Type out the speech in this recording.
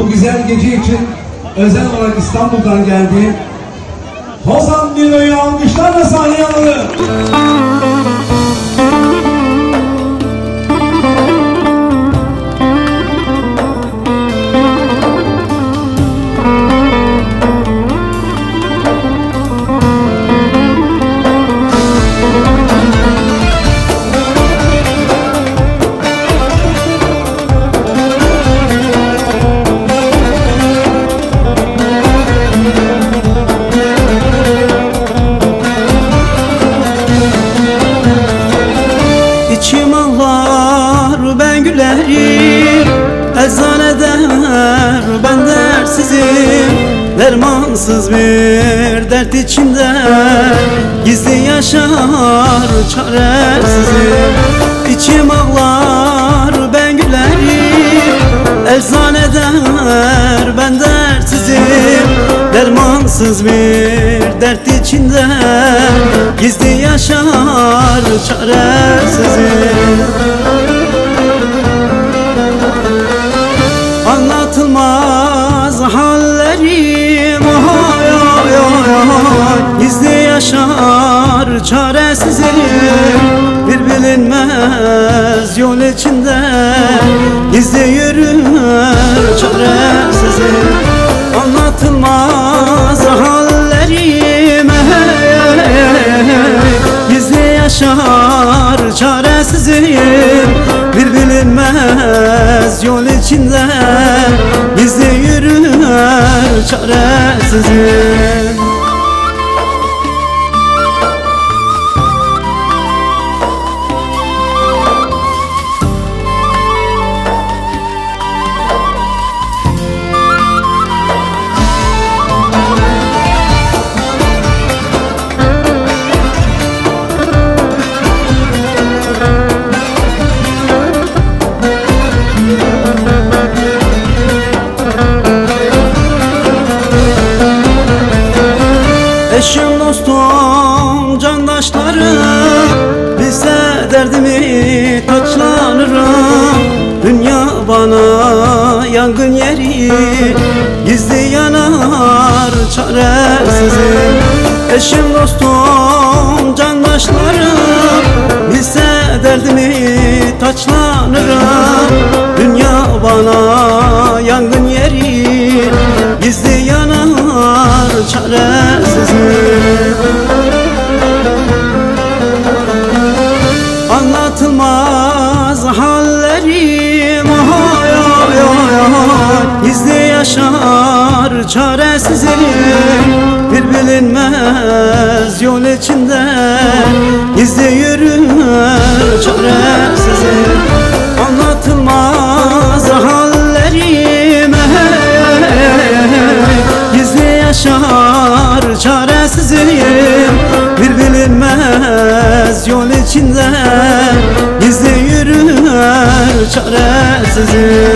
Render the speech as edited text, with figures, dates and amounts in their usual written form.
bu güzel gece için özel olarak İstanbul'dan geldi. Hozan Nilo'yu alkışlarla sahneye alalım. İçim ağlar, ben gülerim, ezan eder, ben dersizim. Dermansız bir dert içinde gizli yaşar çaresizim. İçim ağlar, ben gülerim, ezan eder, ben dersizim. Dermansız bir dert içinde gizli yaşar çaresizim. Anlatılmaz hallerim, oy oy oy oy, gizli yaşar çaresizim. Bir bilinmez yol içinde gizli yürür çaresizim. Anlatılmaz hallerim, gizli yaşar çaresizim. Bir bilinmez yol içinde gizli yürür çaresizim. Eşim, dostum, candaşlarım, bilse derdimi taçlanırım. Dünya bana yangın yeri, gizli yanar çaresizim. Eşim, dostum, candaşlarım, bilse derdimi taçlanırım. Dünya bana yangın yeri, gizli yanar çaresizim. Anlatılmaz hallerim, oy oy oy oy, gizli yaşar çaresizim. Bir bilinmez yol içinde gizli yürür çaresizim. Anlatılmaz hallerim, gizli yaşar çaresizim. Bir bilinmez yol içinde gizli yürür çaresizim.